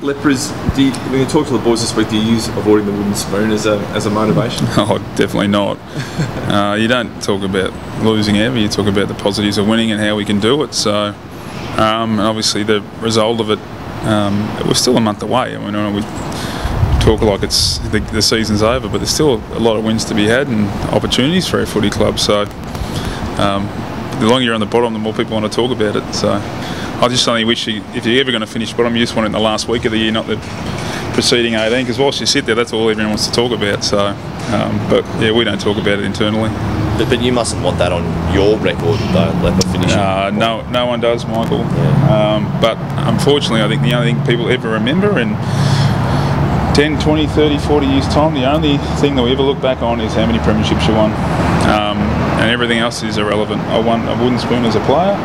Lepers, when you talk to the boys this week, do you use avoiding the wooden spoon as a motivation? Oh, definitely not. You don't talk about losing ever, you talk about the positives of winning and how we can do it. So, and obviously the result of it, we're still a month away. I mean, we talk like it's the season's over, but there's still a lot of wins to be had and opportunities for our footy club. So, the longer you're on the bottom, the more people want to talk about it. So, I just only wish if you're ever going to finish bottom, you just want it in the last week of the year, not the preceding 18. Because whilst you sit there, that's all everyone wants to talk about. So, but yeah, we don't talk about it internally. But you mustn't want that on your record, though, Lepper finishing. No one does, Michael. Yeah. But unfortunately, I think the only thing people ever remember in 10, 20, 30, 40 years' time, the only thing that we ever look back on is how many premierships you won. And everything else is irrelevant. I won a wooden spoon as a player.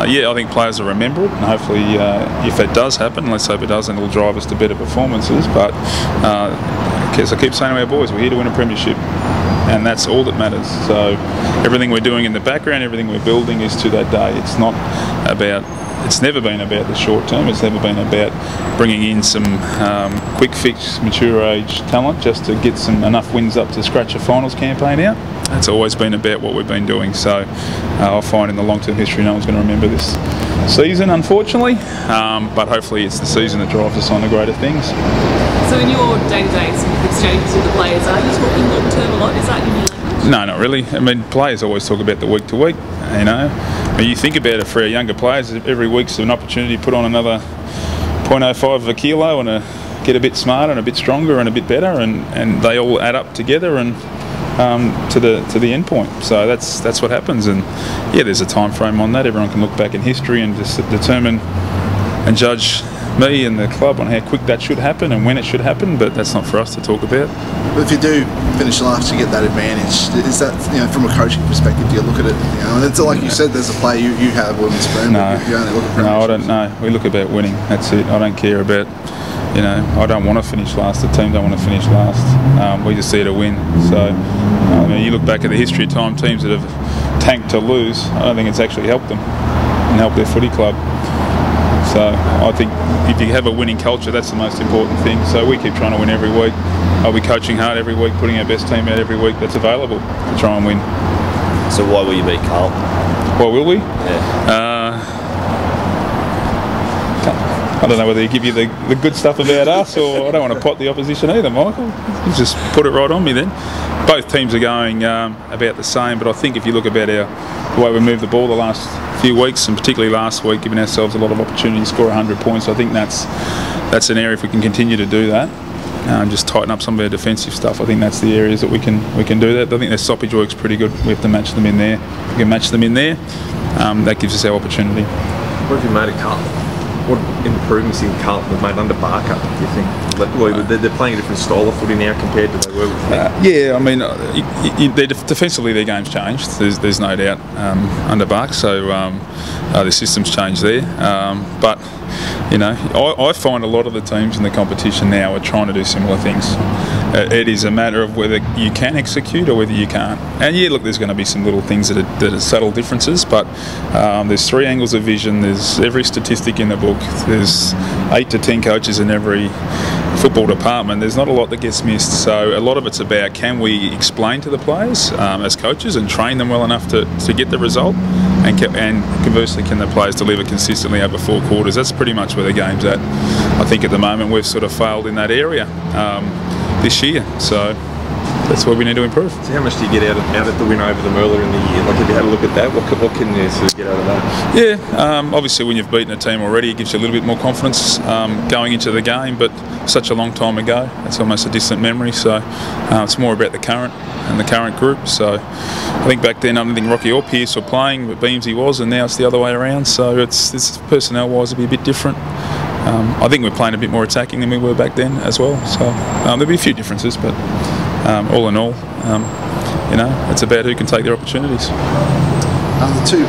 Yeah, I think players will remember it, and hopefully if it does happen, let's hope it does, and it'll drive us to better performances. But as I keep saying to our boys, we're here to win a premiership, and that's all that matters. So everything we're doing in the background, everything we're building is to that day. It's not about, it's never been about the short term, it's never been about bringing in some quick fix, mature age talent just to get enough wins up to scratch a finals campaign out. It's always been about what we've been doing. So I find in the long-term history no one's going to remember this season, unfortunately, but hopefully it's the season that drives us on to greater things. So in your day-to-day exchanges with the players, are you talking long-term a lot? Is that in your language? No, not really. I mean, players always talk about the week-to-week, you know. When you think about it, for our younger players, every week's an opportunity to put on another 0.05 of a kilo and get a bit smarter and a bit stronger and a bit better, and they all add up together and to the end point. So that's what happens, and yeah, there's a time frame on that. Everyone can look back in history and just determine and judge me and the club on how quick that should happen and when it should happen, but that's not for us to talk about. But if you do finish last, you get that advantage. Is that, you know, from a coaching perspective, do you look at it, you know, and it's like you said, there's a player you have a wooden spoon, no, but you only look at no, I don't know. We look about winning, that's it. I don't care about, you know, I don't want to finish last, the team don't want to finish last. We just see it to win. So, I mean, you look back at the history of time, teams that have tanked to lose, I don't think it's actually helped them and helped their footy club. So I think if you have a winning culture, that's the most important thing. So we keep trying to win every week. I'll be coaching hard every week, putting our best team out every week that's available to try and win. So why will you beat Carlton? Why will we? Yeah. I don't know whether you give you the good stuff about us, or I don't want to pot the opposition either, Michael. You just put it right on me then. Both teams are going about the same, but I think if you look about the way we moved the ball the last few weeks, and particularly last week, giving ourselves a lot of opportunity to score 100 points, I think that's an area, if we can continue to do that, just tighten up some of our defensive stuff, I think that's the areas that we can do that. I think their stoppage work's pretty good. We have to match them in there. If we can match them in there, that gives us our opportunity. What have you made of Carlton? What improvements in Carlton have made under Barca, do you think? They're playing a different style of footy now compared to they were with yeah, I mean, defensively their game's changed, there's no doubt, under Barca, so the system's changed there. But, you know, I find a lot of the teams in the competition now are trying to do similar things. It is a matter of whether you can execute or whether you can't. And yeah, look, there's going to be some little things that are subtle differences, but there's 3 angles of vision, there's every statistic in the book, there's 8 to 10 coaches in every football department. There's not a lot that gets missed, so a lot of it's about, can we explain to the players as coaches and train them well enough to get the result, and conversely, can the players deliver consistently over 4 quarters? That's pretty much where the game's at. I think at the moment we've sort of failed in that area this year, so that's where we need to improve. So how much do you get out of the win over them earlier in the year? Like, have you had a look at that? What can you sort of get out of that? Yeah, obviously when you've beaten a team already, it gives you a little bit more confidence going into the game, but such a long time ago, it's almost a distant memory, so it's more about the current and the current group. So I think back then I don't think Rocky or Pearce were playing, but Beamsy was, and now it's the other way around, so it's personnel-wise it'll be a bit different. I think we're playing a bit more attacking than we were back then as well, so there'll be a few differences, but all in all, you know, it's about who can take their opportunities. The two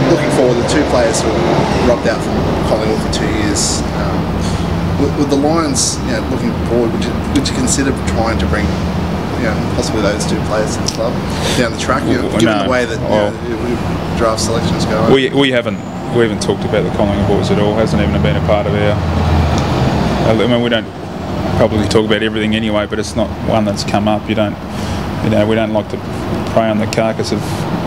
looking forward, the 2 players who were robbed out from Collingwood for 2 years. With the Lions, you know, looking forward, would you consider trying to bring, you know, possibly those 2 players to the club down the track? You know, given the way that draft selections go. We haven't talked about the Collingwood boys at all. Hasn't even been a part of our I mean, we don't probably talk about everything anyway, but it's not one that's come up. We don't like to prey on the carcass of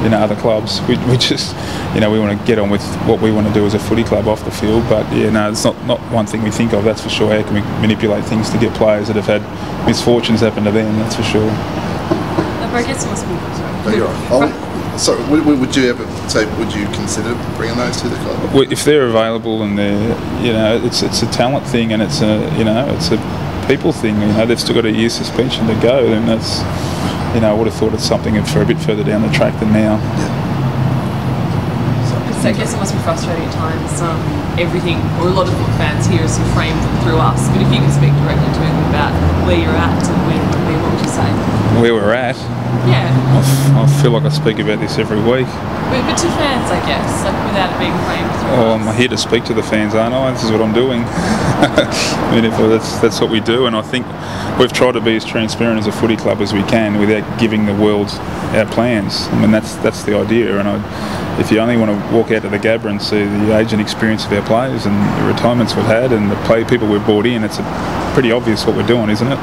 other clubs. We just we want to get on with what we want to do as a footy club off the field. But yeah, no, it's not one thing we think of. That's for sure. How can we manipulate things to get players that have had misfortunes happen to them? That's for sure. I guess it must be. But you're right. So would you ever say, would you consider bringing those to the club? Well, if they're available and they're, it's a talent thing and it's a people thing. They've still got a year's suspension to go, then that's, I would have thought it's something for a bit further down the track than now. Yeah. So I guess it must be frustrating at times. Everything, or a lot of fans here is framed through us. But if you can speak directly to them about where you're at and where you want to be, what would you say? Where we're at? Yeah. I feel like I speak about this every week. But to fans, I guess, without it being framed through us. I'm here to speak to the fans, aren't I? This is what I'm doing. I mean, that's what we do, and I think we've tried to be as transparent as a footy club as we can without giving the world our plans. I mean, that's the idea. And if you only want to walk out to the Gabba and see the age and experience of our players and the retirements we've had and the people we've brought in, it's pretty obvious what we're doing, isn't it?